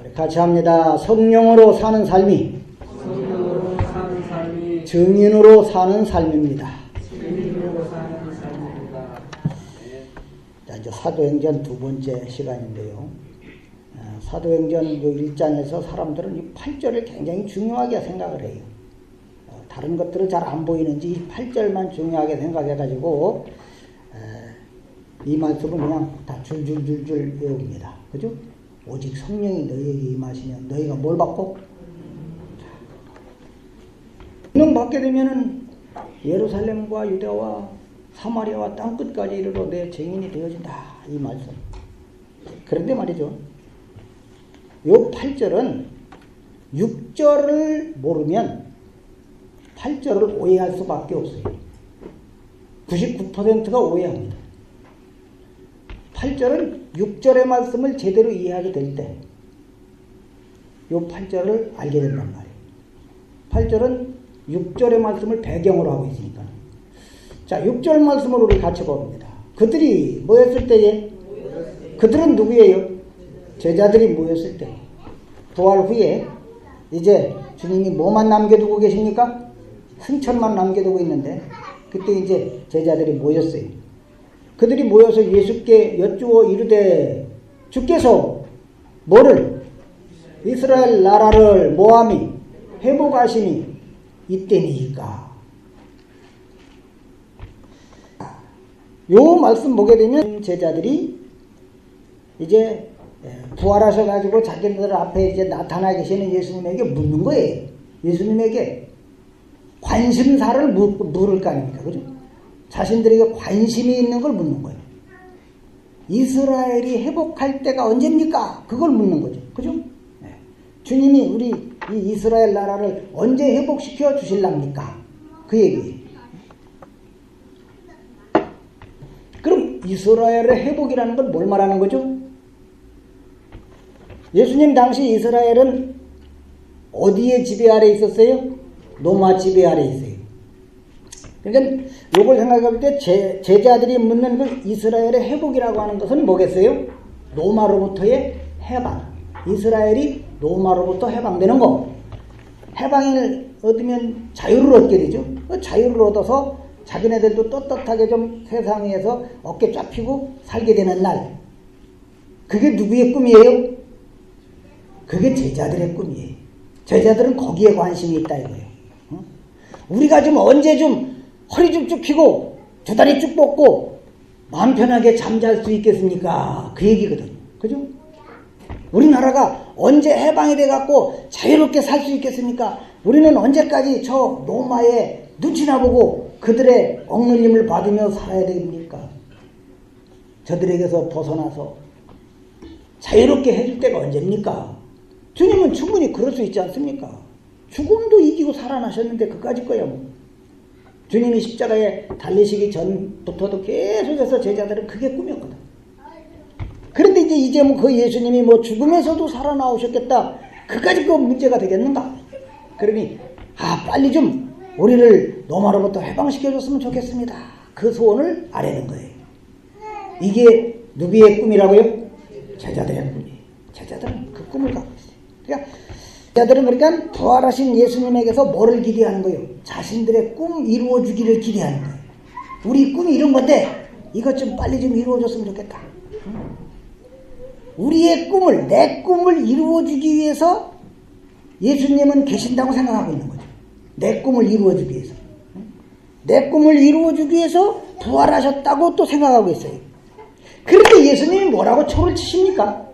우리 같이 합니다. 성령으로 사는 삶이 증인으로 사는 삶입니다. 자, 이제 사도행전 두 번째 시간인데요. 사도행전 1장에서 사람들은 이 8절을 굉장히 중요하게 생각을 해요. 다른 것들은 잘 안 보이는지 이 8절만 중요하게 생각해가지고 이 말씀은 그냥 다 줄줄줄줄 외웁니다. 그죠? 오직 성령이 너희에게 임하시면 너희가 뭘 받고? 성령 받게 되면은 예루살렘과 유대와 사마리아와 땅끝까지 이르러 내 증인이 되어진다. 이 말씀. 그런데 말이죠. 요 8절은 6절을 모르면 8절을 오해할 수밖에 없어요. 99%가 오해합니다. 8절은 6절의 말씀을 제대로 이해하게 될 때 요 8절을 알게 된단 말이에요. 8절은 6절의 말씀을 배경으로 하고 있으니까. 자, 6절 말씀을 우리 같이 봅니다. 그들이 모였을 때에 그들은 누구예요? 제자들이 모였을 때. 부활 후에 이제 주님이 뭐만 남겨두고 계십니까? 승천만 남겨두고 있는데 그때 이제 제자들이 모였어요. 그들이 모여서 예수께 여쭈어 이르되 주께서 뭐를? 이스라엘 나라를 모함이 회복하시니 이때니까. 요 말씀 보게 되면 제자들이 이제 부활하셔가지고 자기들 앞에 이제 나타나 계시는 예수님에게 묻는 거예요. 예수님에게 관심사를 물을 거 아닙니까? 그죠? 자신들에게 관심이 있는 걸 묻는 거예요. 이스라엘이 회복할 때가 언제입니까? 그걸 묻는 거죠. 그죠? 네. 주님이 우리 이 이스라엘 나라를 언제 회복시켜 주실랍니까? 그 얘기예요. 그럼 이스라엘의 회복이라는 건 뭘 말하는 거죠? 예수님 당시 이스라엘은 어디의 지배 아래 있었어요? 로마 지배 아래 있어요. 그러니까 이걸 생각해 볼 때 제자들이 묻는 그 이스라엘의 회복이라고 하는 것은 뭐겠어요? 로마로부터의 해방. 이스라엘이 로마로부터 해방되는 거. 해방을 얻으면 자유를 얻게 되죠. 그 자유를 얻어서 자기네들도 떳떳하게 좀 세상에서 어깨 쫙 펴고 살게 되는 날. 그게 누구의 꿈이에요? 그게 제자들의 꿈이에요. 제자들은 거기에 관심이 있다 이거예요. 우리가 좀 언제 좀 허리 쭉 펴고 두 다리 쭉 뻗고 마음 편하게 잠잘 수 있겠습니까? 그 얘기거든. 그죠? 우리나라가 언제 해방이 돼갖고 자유롭게 살 수 있겠습니까? 우리는 언제까지 저 로마의 눈치나 보고 그들의 억눌림을 받으며 살아야 됩니까? 저들에게서 벗어나서 자유롭게 해줄 때가 언제입니까? 주님은 충분히 그럴 수 있지 않습니까? 죽음도 이기고 살아나셨는데 그까짓 거야 뭐. 주님이 십자가에 달리시기 전부터도 계속해서 제자들은 그게 꿈이었거든. 그런데 이제 뭐 그 예수님이 뭐 죽음에서도 살아나오셨겠다. 그까짓 거 문제가 되겠는가? 그러니 빨리 좀 우리를 로마로부터 해방시켜줬으면 좋겠습니다. 그 소원을 아뢰는 거예요. 이게 누구의 꿈이라고요? 제자들의 꿈이에요. 제자들은 그 꿈을 갖고 있어요. 그러니까 제자들은 그러니까 부활하신 예수님에게서 뭐를 기대하는 거예요? 자신들의 꿈 이루어주기를 기대하는 거예요. 우리 꿈이 이런 건데 이것 좀 빨리 좀 이루어졌으면 좋겠다. 우리의 꿈을, 내 꿈을 이루어주기 위해서 예수님은 계신다고 생각하고 있는 거죠. 내 꿈을 이루어주기 위해서. 내 꿈을 이루어주기 위해서 부활하셨다고 또 생각하고 있어요. 그런데 예수님이 뭐라고 초를 치십니까?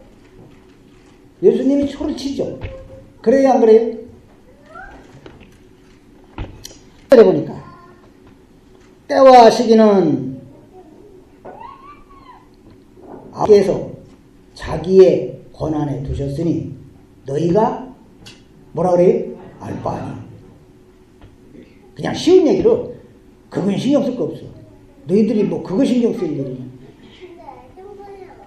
예수님이 초를 치죠. 그래요, 안 그래요? 그래 보니까 때와 시기는 아버지께서 자기의 권한에 두셨으니 너희가 뭐라 그래요? 알 바 아니야. 그냥 쉬운 얘기로 그건 신경 쓸 거 없어. 너희들이 뭐 그거 신경 쓸 일이냐.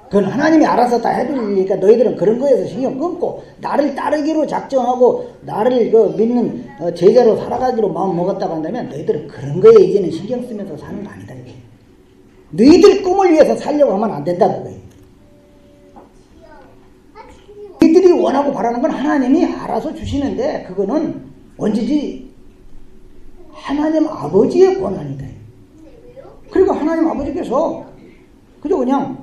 그건 하나님이 알아서 다 해드리니까 너희들은 그런 거에서 신경 끊고 나를 따르기로 작정하고 나를 믿는 제자로 살아가기로 마음 먹었다고 한다면 너희들은 그런 거에 이제는 신경 쓰면서 사는 거 아니다. 너희들 꿈을 위해서 살려고 하면 안 된다 그거예요. 너희들이 원하고 바라는 건 하나님이 알아서 주시는데 그거는 언제지 하나님 아버지의 권한이다. 그러니까 하나님 아버지께서 그저 그냥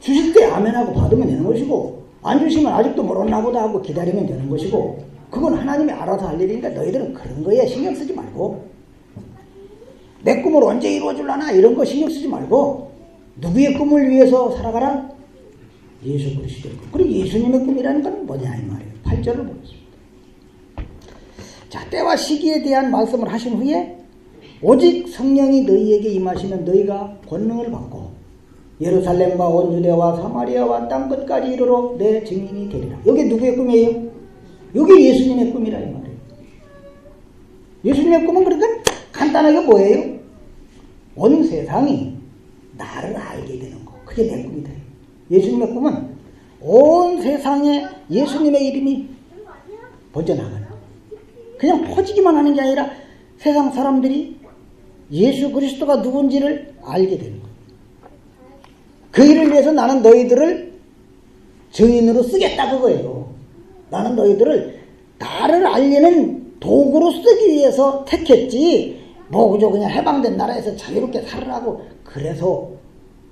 주실 때 아멘하고 받으면 되는 것이고 안 주시면 아직도 모르나 보다 하고 기다리면 되는 것이고 그건 하나님이 알아서 할 일이니까 너희들은 그런 거에 신경 쓰지 말고 내 꿈을 언제 이루어줄라나 이런 거 신경 쓰지 말고 누구의 꿈을 위해서 살아가라? 예수 그리스도의 꿈. 그리고 예수님의 꿈이라는 건 뭐냐 이 말이에요. 8절을 보겠습니다. 자, 때와 시기에 대한 말씀을 하신 후에 오직 성령이 너희에게 임하시면 너희가 권능을 받고 예루살렘과 온 유대와 사마리아와 땅 끝까지 이르러 내 증인이 되리라. 여기 누구의 꿈이에요? 여기 예수님의 꿈이라 이 말이에요. 예수님의 꿈은 그러니까 간단하게 뭐예요? 온 세상이 나를 알게 되는 거. 그게 내 꿈이다. 예수님의 꿈은 온 세상에 예수님의 이름이 번져나가는 거. 그냥 퍼지기만 하는 게 아니라 세상 사람들이 예수 그리스도가 누군지를 알게 되는 거. 그 일을 위해서 나는 너희들을 증인으로 쓰겠다 그거예요. 나는 너희들을 나를 알리는 도구로 쓰기 위해서 택했지 뭐 그저 그냥 해방된 나라에서 자유롭게 살으라고 그래서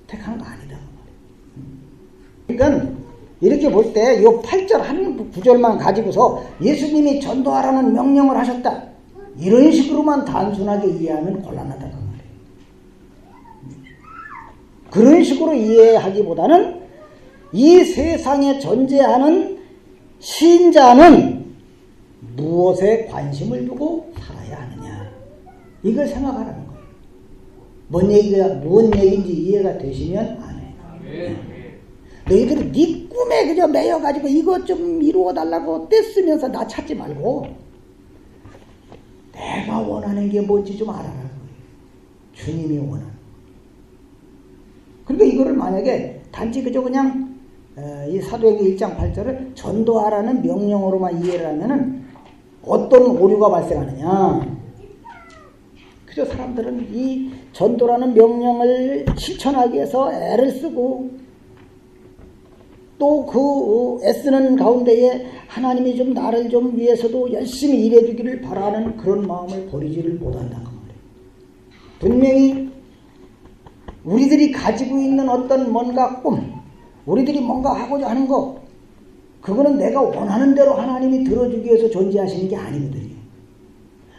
택한 거 아니다. 그러니까 이렇게 볼 때 이 8절 한 구절만 가지고서 예수님이 전도하라는 명령을 하셨다. 이런 식으로만 단순하게 이해하면 곤란하다 그 말이에요. 그런 식으로 이해하기보다는 이 세상에 존재하는 신자는 무엇에 관심을 두고 살아야 하느냐 이걸 생각하라는 거예요. 뭔 얘기가 무슨 얘기인지 이해가 되시면 안 해요. 너희들이 네 꿈에 그저 매여가지고 이것 좀 이루어달라고 떼쓰면서 나 찾지 말고 내가 원하는 게 뭔지 좀 알아라. 주님이 원하는. 그러니까 이거를 만약에 단지 그저 그냥 이 사도행전 1장 8절을 전도하라는 명령으로만 이해를 하면은 어떤 오류가 발생하느냐. 그저 사람들은 이 전도라는 명령을 실천하기 위해서 애를 쓰고 또 그 애쓰는 가운데에 하나님이 좀 나를 좀 위해서도 열심히 일해주기를 바라는 그런 마음을 버리지를 못한다는 말이에요. 분명히 우리들이 가지고 있는 어떤 뭔가 꿈, 우리들이 뭔가 하고자 하는 거, 그거는 내가 원하는 대로 하나님이 들어주기 위해서 존재하시는 게 아니거든요.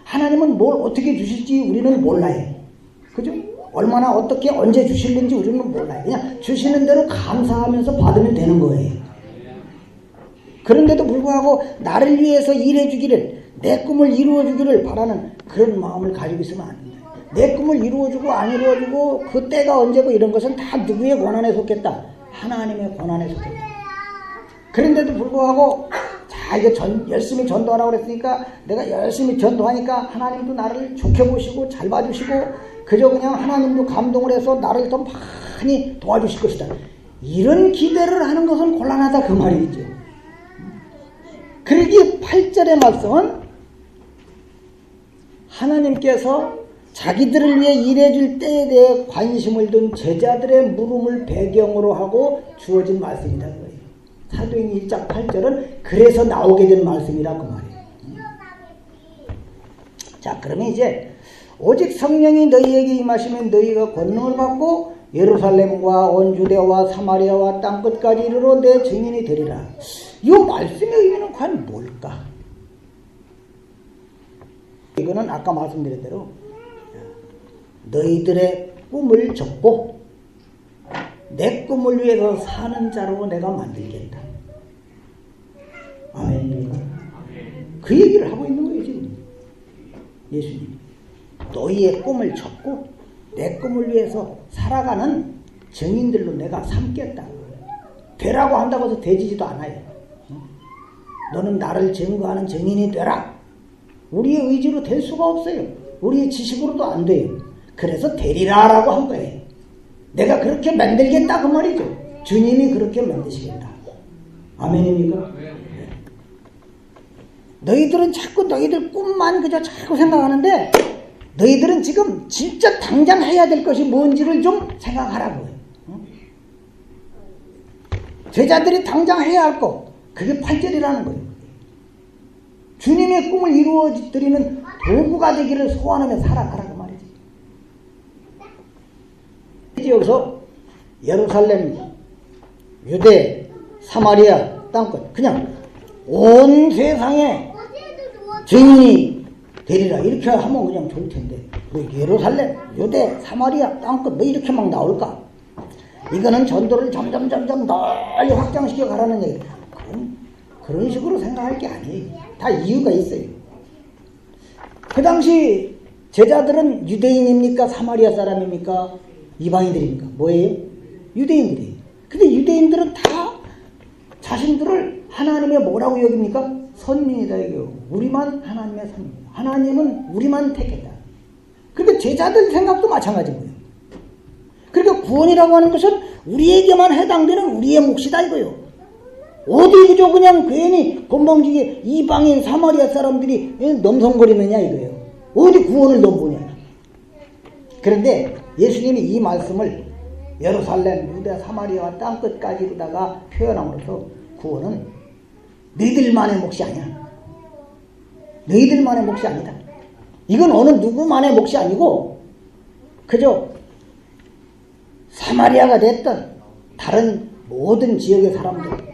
하나님은 뭘 어떻게 주실지 우리는 몰라요. 그죠? 얼마나 어떻게 언제 주실는지 우리는 몰라요. 그냥 주시는 대로 감사하면서 받으면 되는 거예요. 그런데도 불구하고 나를 위해서 일해주기를, 내 꿈을 이루어주기를 바라는 그런 마음을 가지고 있으면 안 돼요. 내 꿈을 이루어주고 안 이루어주고 그 때가 언제고 이런 것은 다 누구의 권한에 속했다? 하나님의 권한에 속했다. 그런데도 불구하고 자 이거 열심히 전도하라고 그랬으니까 내가 열심히 전도하니까 하나님도 나를 좋게 보시고 잘 봐주시고 그저 그냥 하나님도 감동을 해서 나를 더 많이 도와주실 것이다. 이런 기대를 하는 것은 곤란하다 그 말이죠. 그러기에 8절의 말씀은 하나님께서 자기들을 위해 일해줄 때에 대해 관심을 둔 제자들의 물음을 배경으로 하고 주어진 말씀이다 그 말이에요. 사도행전 1장 8절은 그래서 나오게 된 말씀이라 그 말이에요. 자 그러면 이제 오직 성령이 너희에게 임하시면 너희가 권능을 받고 예루살렘과 온 유대와 사마리아와 땅 끝까지 이르러 내 증인이 되리라. 이 말씀의 의미는 과연 뭘까? 이거는 아까 말씀드린 대로 너희들의 꿈을 접고 내 꿈을 위해서 사는 자로 내가 만들겠다. 아멘. 그 얘기를 하고 있는 거예요 지금 예수님. 너희의 꿈을 접고 내 꿈을 위해서 살아가는 증인들로 내가 삼겠다. 되라고 한다고 해서 되지도 않아요. 너는 나를 증거하는 증인이 되라. 우리의 의지로 될 수가 없어요. 우리의 지식으로도 안 돼요. 그래서 되리라라고 한 거예요. 내가 그렇게 만들겠다 그 말이죠. 주님이 그렇게 만드시겠다. 아멘입니까? 너희들은 자꾸 너희들 꿈만 그저 자꾸 생각하는데 너희들은 지금 진짜 당장 해야 될 것이 뭔지를 좀 생각하라고요. 제자들이 당장 해야 할 것, 그게 8절이라는 거예요. 주님의 꿈을 이루어드리는 도구가 되기를 소원하며 살아가라 그 말이지. 여기서 예루살렘, 유대, 사마리아 땅끝 그냥 온 세상에 증인이 되리라 이렇게 하면 그냥 좋을 텐데 뭐 예루살렘, 유대, 사마리아 땅끝 뭐 이렇게 막 나올까? 이거는 전도를 점점 널리 확장시켜 가라는 얘기. 그런 식으로 생각할 게 아니에요. 다 이유가 있어요. 그 당시 제자들은 유대인입니까? 사마리아 사람입니까? 이방인들입니까? 뭐예요? 유대인들이에요. 근데 유대인들은 다 자신들을 하나님의 뭐라고 여깁니까? 선민이다 이거. 우리만 하나님의 선민. 하나님은 우리만 택했다. 그러니까 제자들 생각도 마찬가지인 거예요. 그러니까 구원이라고 하는 것은 우리에게만 해당되는 우리의 몫이다 이거요. 어디 그저 그냥 괜히 건방지게 이방인 사마리아 사람들이 넘성거리느냐 이거예요. 어디 구원을 넘보냐. 그런데 예수님이 이 말씀을 예루살렘, 유대, 사마리아와 땅끝까지로다가 표현함으로써 구원은 너희들만의 몫이 아니야. 너희들만의 몫이 아니다. 이건 어느 누구만의 몫이 아니고 그저 사마리아가 됐던 다른 모든 지역의 사람들,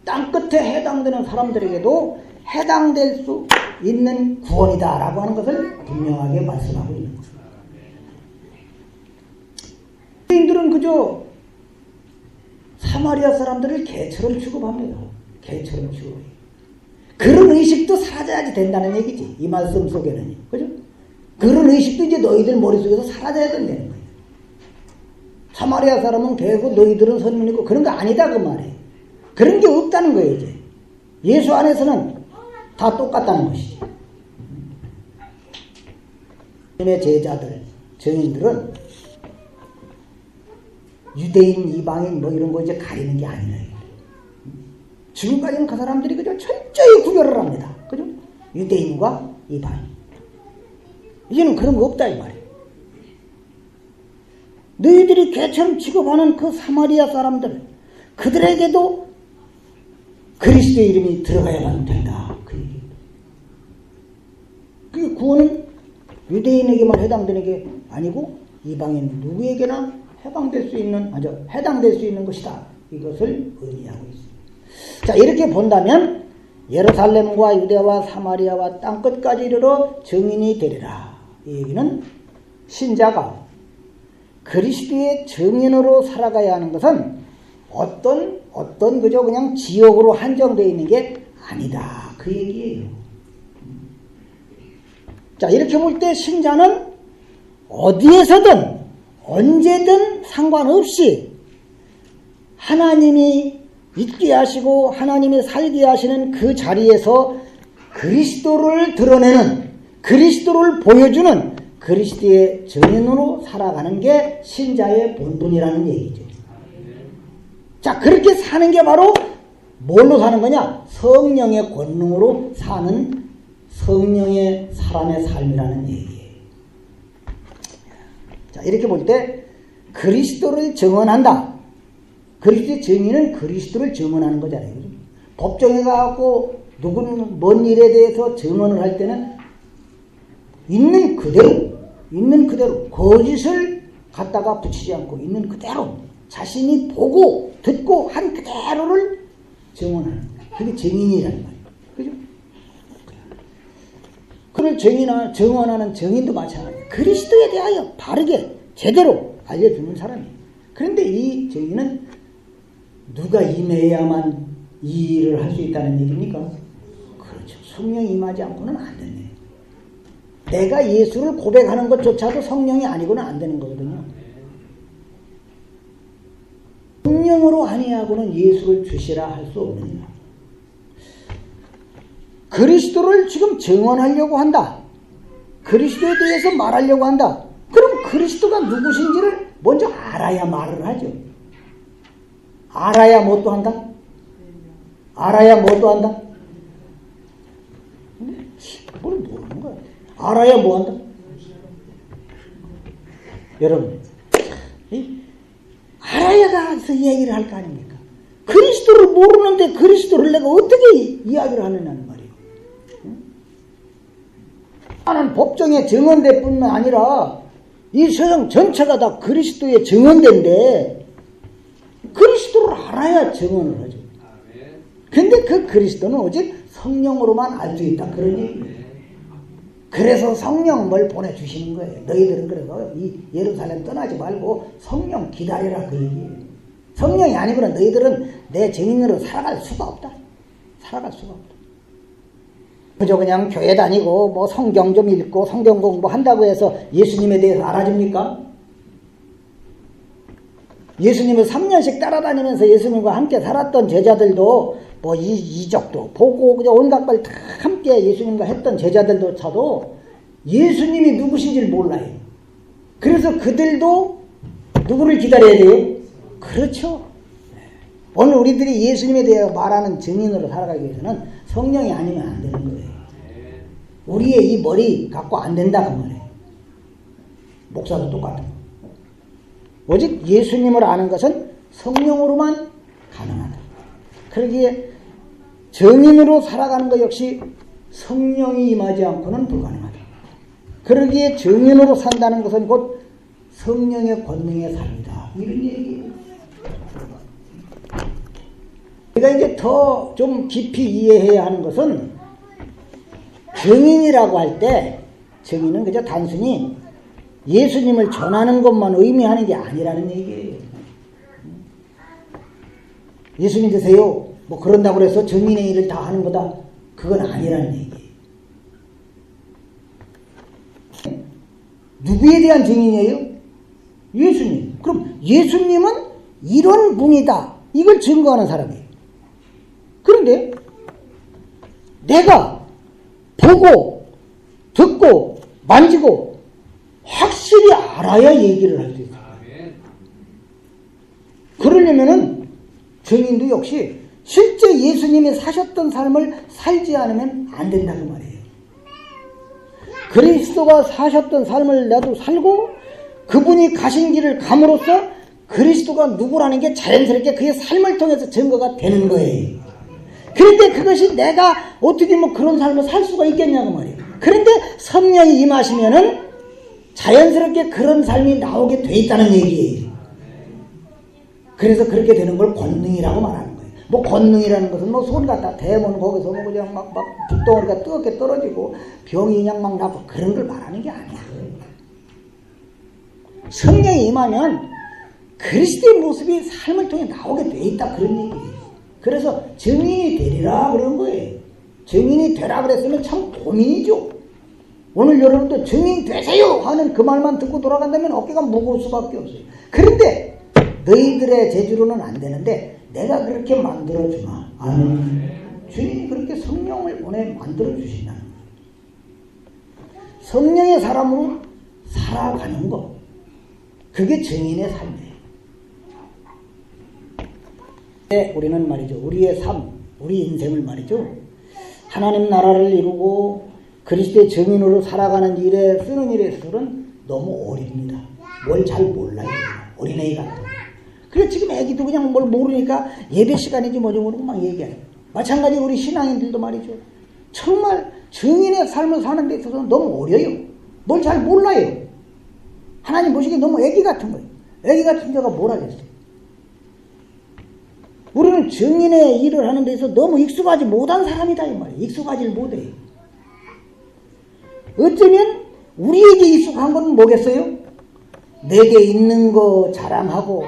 땅끝에 해당되는 사람들에게도 해당될 수 있는 구원이다라고 하는 것을 분명하게 말씀하고 있는 것입니다. 유대인들은 그저 사마리아 사람들을 개처럼 취급합니다. 개처럼 취급해요. 그런 의식도 사라져야지 된다는 얘기지. 이 말씀 속에는. 그죠? 그런 의식도 이제 너희들 머릿속에서 사라져야 된다는 거예요. 사마리아 사람은 개고 너희들은 선민이고 그런 거 아니다 그 말이에요. 그런 게 없다는 거예요 이제. 예수 안에서는 다 똑같다는 것이지. 주님의 제자들, 증인들은 유대인, 이방인 뭐 이런 거 이제 가리는 게 아니라 지금까지는 그 사람들이 그저 철저히 구별을 합니다. 그죠? 유대인과 이방인. 이제는 그런 거 없다 이 말이에요. 너희들이 개처럼 취급하는 그 사마리아 사람들, 그들에게도 그리스도의 이름이 들어가야만 된다. 그 얘기. 그 구원은 유대인에게만 해당되는 게 아니고 이방인 누구에게나 해당될 수 있는 것이다. 이것을 의미하고 있습니다. 자, 이렇게 본다면 예루살렘과 유대와 사마리아와 땅끝까지 이르러 증인이 되리라. 이 얘기는 신자가 그리스도의 증인으로 살아가야 하는 것은 어떤 그저 그냥 지역으로 한정되어 있는 게 아니다. 그 얘기예요. 자, 이렇게 볼 때 신자는 어디에서든 언제든 상관없이 하나님이 있게 하시고 하나님이 살게 하시는 그 자리에서 그리스도를 드러내는, 그리스도를 보여주는 그리스도의 증인으로 살아가는 게 신자의 본분이라는 얘기죠. 자, 그렇게 사는 게 바로 뭘로 사는 거냐? 성령의 권능으로 사는 성령의 사람의 삶이라는 얘기예요. 자, 이렇게 볼 때 그리스도를 증언한다. 그리스도의 증인은 그리스도를 증언하는 거잖아요. 법정에 가고 누군 뭔 일에 대해서 증언을 할 때는 있는 그대로 거짓을 갖다가 붙이지 않고 있는 그대로 자신이 보고 듣고 한 그대로를 증언하는 거예요. 그게 증인이라는 말이에요. 그죠? 그를 증언하는 증인도 마찬가지예요. 그리스도에 대하여 바르게 제대로 알려주는 사람이에요. 그런데 이 증인은 누가 임해야만 이 일을 할 수 있다는 얘기입니까? 그렇죠. 성령이 임하지 않고는 안 되네. 내가 예수를 고백하는 것조차도 성령이 아니고는 안 되는 거거든요. 성령으로 아니하고는 예수를 주시라 할 수 없는 일. 그리스도를 지금 증언하려고 한다. 그리스도에 대해서 말하려고 한다. 그럼 그리스도가 누구신지를 먼저 알아야 말을 하죠. 알아야 뭐 또 한다? 알아야 뭐 또 한다? 뭘 모르는 거야. 알아야 뭐 한다? 여러분, 알아야 가서 얘기를 할 거 아닙니까? 그리스도를 모르는데 그리스도를 내가 어떻게 이야기를 하느냐는 말이에요. 나는 법정에 증언될 뿐만 아니라 이 세상 전체가 다 그리스도의 증언대인데 그리스도를 알아야 증언을 하죠. 근데 그 그리스도는 오직 성령으로만 알 수 있다, 그런 얘기예요. 그래서 성령을 보내주시는 거예요. 너희들은 그래서 이 예루살렘 떠나지 말고 성령 기다리라, 그 얘기예요. 성령이 아니고는 너희들은 내 증인으로 살아갈 수가 없다. 살아갈 수가 없다. 그저 그냥 교회 다니고 뭐 성경 좀 읽고 성경 공부한다고 해서 예수님에 대해서 알아줍니까? 예수님을 3년씩 따라다니면서 예수님과 함께 살았던 제자들도 뭐 이적도 보고 그냥 온갖 걸 다 함께 예수님과 했던 제자들도 차도 예수님이 누구신지를 몰라요. 그래서 그들도 누구를 기다려야 돼요? 그렇죠. 오늘 우리들이 예수님에 대해 말하는 증인으로 살아가기 위해서는 성령이 아니면 안 되는 거예요. 우리의 이 머리 갖고 안 된다, 그 말이에요. 목사도 똑같은 거. 오직 예수님을 아는 것은 성령으로만 가능하다. 그러기에 증인으로 살아가는 것 역시 성령이 임하지 않고는 불가능하다. 그러기에 증인으로 산다는 것은 곧 성령의 권능의 삶이다, 이런 얘기예요. 우리가 이제 더 좀 깊이 이해해야 하는 것은 증인이라고 할 때 증인은 그저 단순히 예수님을 전하는 것만 의미하는 게 아니라는 얘기예요. 예수님 되세요, 뭐 그런다고 해서 증인의 일을 다 하는 거다, 그건 아니라는 얘기예요. 누구에 대한 증인이에요? 예수님. 그럼 예수님은 이런 분이다, 이걸 증거하는 사람이에요. 그런데 내가 보고 듣고 만지고 확실히 알아야 얘기를 할 수 있어요. 그러려면은 증인도 역시 실제 예수님이 사셨던 삶을 살지 않으면 안 된다고 말이에요. 그리스도가 사셨던 삶을 나도 살고 그분이 가신 길을 감으로써 그리스도가 누구라는 게 자연스럽게 그의 삶을 통해서 증거가 되는 거예요. 그런데 그것이 내가 어떻게 뭐 그런 삶을 살 수가 있겠냐고 말이에요. 그런데 성령이 임하시면은 자연스럽게 그런 삶이 나오게 돼 있다는 얘기예요. 그래서 그렇게 되는 걸 권능이라고 말하는 거예요. 뭐 권능이라는 것은 뭐 손 갖다 대면 거기서 뭐 그냥 막 붓덩어리가 뜨겁게 떨어지고 병이 그냥 막 나고 그런 걸 말하는 게 아니야. 성령이 임하면 그리스도의 모습이 삶을 통해 나오게 돼 있다, 그런 얘기예요. 그래서 증인이 되리라 그런 거예요. 증인이 되라 그랬으면 참 고민이죠. 오늘 여러분도 증인 되세요 하는 그 말만 듣고 돌아간다면 어깨가 무거울 수밖에 없어요. 그런데 너희들의 재주로는 안 되는데 내가 그렇게 만들어주마. 아멘. 주님이 그렇게 성령을 보내 만들어주신다는 거예요. 성령의 사람으로 살아가는 것, 그게 증인의 삶이에요. 우리는 말이죠, 우리의 삶, 우리 인생을 말이죠, 하나님 나라를 이루고 그리스도의 증인으로 살아가는 일에 쓰는 일에 있어서는 너무 어립니다. 뭘 잘 몰라요. 어린애기 같아요. 그래서 지금 애기도 그냥 뭘 모르니까 예배 시간인지 뭐지 모르고 막 얘기해요. 마찬가지 우리 신앙인들도 말이죠, 정말 증인의 삶을 사는 데 있어서는 너무 어려요. 뭘 잘 몰라요. 하나님 보시기에 너무 애기 같은 거예요. 애기 같은 자가 뭘 하겠어요. 우리는 증인의 일을 하는 데서 너무 익숙하지 못한 사람이다, 이 말이에요. 익숙하지를 못해요. 어쩌면 우리에게 익숙한 건 뭐겠어요? 내게 있는 거 자랑하고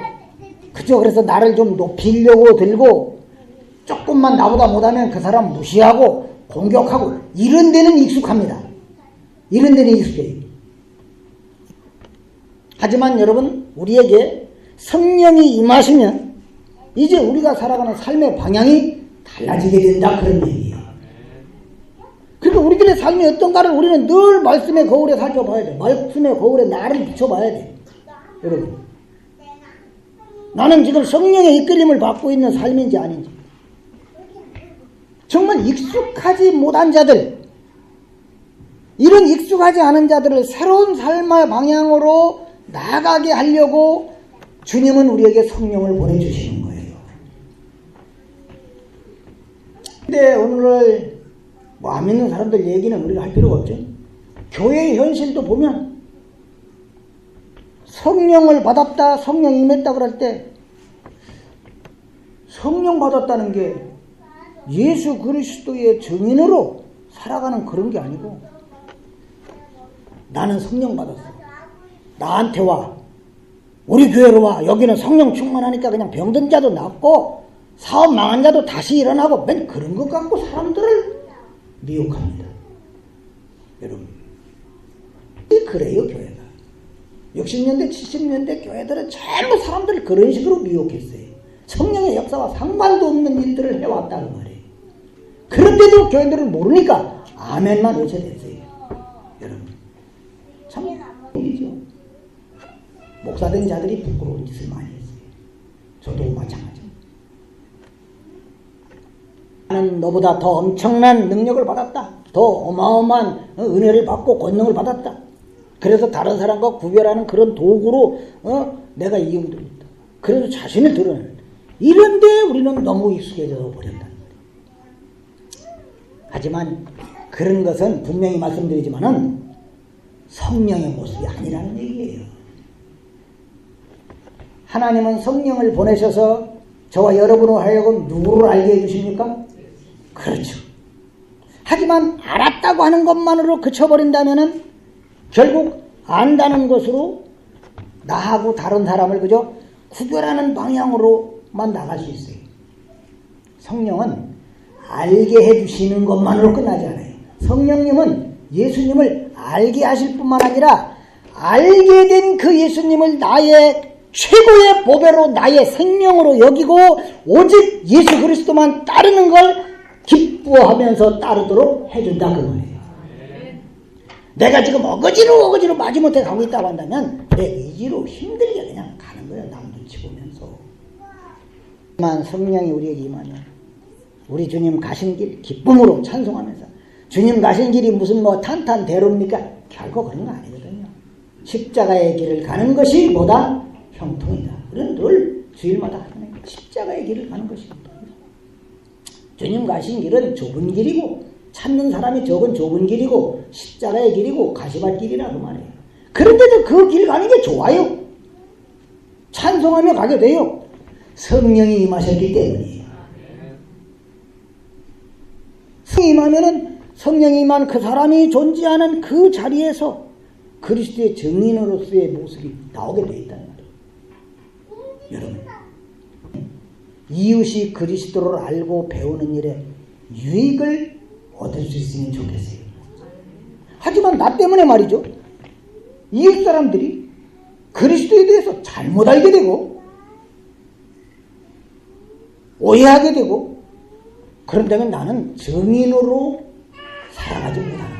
그저 그래서 나를 좀 높이려고 들고 조금만 나보다 못하면 그 사람 무시하고 공격하고 이런 데는 익숙합니다. 이런 데는 익숙해요. 하지만 여러분, 우리에게 성령이 임하시면 이제 우리가 살아가는 삶의 방향이 달라지게 된다, 그런 얘기예요. 그러니까 우리들의 삶이 어떤가를 우리는 늘 말씀의 거울에 살펴봐야 돼. 말씀의 거울에 나를 비춰봐야 돼. 여러분, 나는 지금 성령의 이끌림을 받고 있는 삶인지 아닌지. 정말 익숙하지 못한 자들, 이런 익숙하지 않은 자들을 새로운 삶의 방향으로 나가게 하려고 주님은 우리에게 성령을 보내주시는 거예요. 근데 오늘 뭐 안 믿는 사람들 얘기는 우리가 할 필요가 없죠. 교회의 현실도 보면 성령을 받았다, 성령이 임했다 그럴 때 성령 받았다는 게 예수 그리스도의 증인으로 살아가는 그런 게 아니고, 나는 성령 받았어, 나한테 와, 우리 교회로 와, 여기는 성령 충만하니까 그냥 병든 자도 낫고 사업 망한 자도 다시 일어나고, 맨 그런 것 갖고 사람들을 미혹합니다. 여러분, 그래요. 교회가 60년대 70년대 교회들은 전부 사람들을 그런 식으로 미혹했어요. 성령의 역사와 상관도 없는 일들을 해왔다는 말이에요. 그런데도 교회들은 모르니까 아멘만 외쳐댔어요. 여러분, 참 일이죠. 목사된 자들이 부끄러운 짓을 많이 했어요. 저도 마찬가지입니다. 나는 너보다 더 엄청난 능력을 받았다, 더 어마어마한 은혜를 받고 권능을 받았다, 그래서 다른 사람과 구별하는 그런 도구로 내가 이용되고 있다, 그래서 자신을 드러내는, 이런데 우리는 너무 익숙해져 버렸다는 거예요. 하지만 그런 것은 분명히 말씀드리지만은 성령의 모습이 아니라는 얘기예요. 하나님은 성령을 보내셔서 저와 여러분을 하여금 누구를 알게 해주십니까? 그렇죠. 하지만 알았다고 하는 것만으로 그쳐버린다면은 결국 안다는 것으로 나하고 다른 사람을 그저 구별하는 방향으로만 나갈 수 있어요. 성령은 알게 해주시는 것만으로 끝나지 않아요. 성령님은 예수님을 알게 하실 뿐만 아니라 알게 된 그 예수님을 나의 최고의 보배로, 나의 생명으로 여기고 오직 예수 그리스도만 따르는 걸 기뻐하면서 따르도록 해준다 그 말이에요. 내가 지금 어거지로 마지못해 가고 있다고 한다면 내 의지로 힘들게 그냥 가는 거예요. 남 눈치 보면서. 하지만 성령이 우리에게 임하면 우리 주님 가신 길 기쁨으로 찬송하면서, 주님 가신 길이 무슨 뭐 탄탄대로입니까? 결코 그런 거 아니거든요. 십자가의 길을 가는 것이 뭐다? 형통이다. 우리는 늘 주일마다 하는 십자가의 길을 가는 것이 형통이다. 주님 가신 길은 좁은 길이고 찾는 사람이 적은 좁은 길이고 십자가의 길이고 가시밭 길이라 그 말이에요. 그런데도 그 길 가는 게 좋아요. 찬송하며 가게 돼요. 성령이 임하셨기 때문이에요. 성령이 임하면은, 성령이 임한 그 사람이 존재하는 그 자리에서 그리스도의 증인으로서의 모습이 나오게 돼 있다는 말이에요. 여러분, 이웃이 그리스도를 알고 배우는 일에 유익을 얻을 수 있으면 좋겠어요. 하지만 나 때문에 말이죠, 이웃 사람들이 그리스도에 대해서 잘못 알게 되고 오해하게 되고 그런다면 나는 증인으로 살아가지 못하는 거예요.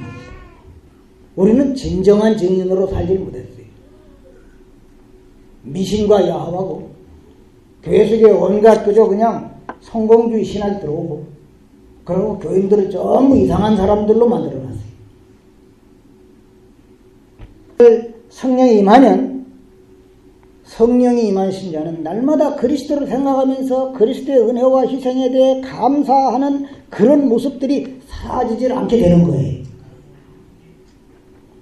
우리는 진정한 증인으로 살지 못했어요. 미신과 야합하고 교회 속에 온갖 그저 그냥 성공주의 신학 들어오고, 그리고 교인들을 전부 이상한 사람들로 만들어놨어요. 성령이 임하면, 성령이 임한 신자는 날마다 그리스도를 생각하면서 그리스도의 은혜와 희생에 대해 감사하는 그런 모습들이 사라지질 않게 되는 거예요.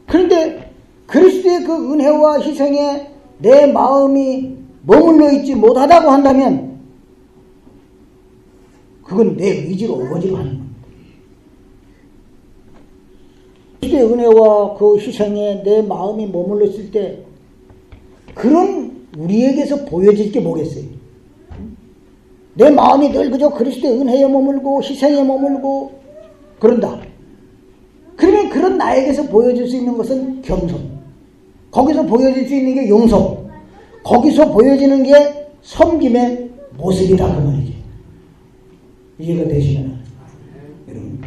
그런데 그리스도의 그 은혜와 희생에 내 마음이 머물러 있지 못하다고 한다면 그건 내 의지로 오거지로 하는 겁니다. 그리스도의 은혜와 그 희생에 내 마음이 머물러 있을 때 그런 우리에게서 보여질 게 뭐겠어요? 내 마음이 늘 그저 그리스도의 은혜에 머물고 희생에 머물고 그런다. 그러면 그런 나에게서 보여질 수 있는 것은 겸손, 거기서 보여질 수 있는 게 용서, 거기서 보여지는 게 섬김의 모습이다 그 말이죠. 이해가 되시나요? 여러분,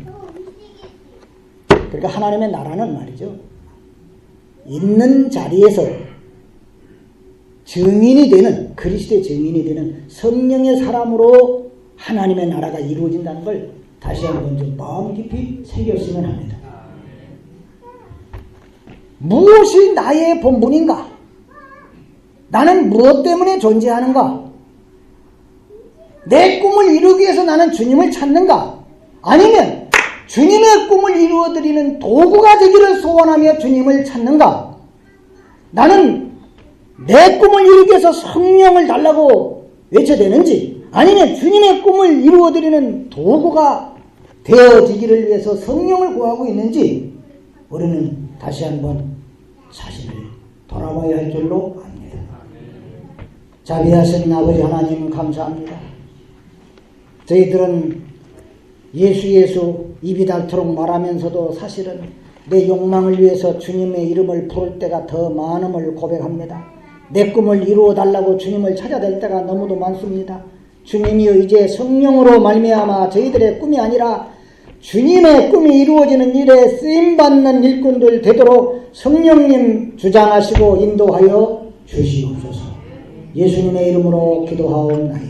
그러니까 하나님의 나라는 말이죠, 있는 자리에서 증인이 되는, 그리스도의 증인이 되는 성령의 사람으로 하나님의 나라가 이루어진다는 걸 다시 한번 좀 마음 깊이 새겼으면 합니다. 무엇이 나의 본분인가? 나는 무엇 때문에 존재하는가? 내 꿈을 이루기 위해서 나는 주님을 찾는가? 아니면 주님의 꿈을 이루어드리는 도구가 되기를 소원하며 주님을 찾는가? 나는 내 꿈을 이루기 위해서 성령을 달라고 외쳐대는지, 아니면 주님의 꿈을 이루어드리는 도구가 되어지기를 위해서 성령을 구하고 있는지, 우리는 다시 한번 자신을 돌아봐야 할 줄로 압니다. 자비하신 아버지 하나님 감사합니다. 저희들은 예수 입이 닳도록 말하면서도 사실은 내 욕망을 위해서 주님의 이름을 부를 때가 더 많음을 고백합니다. 내 꿈을 이루어 달라고 주님을 찾아댈 때가 너무도 많습니다. 주님이여, 이제 성령으로 말미암아 저희들의 꿈이 아니라 주님의 꿈이 이루어지는 일에 쓰임받는 일꾼들 되도록 성령님 주장하시고 인도하여 주시옵소서. 예수님의 이름으로 기도하옵나이다.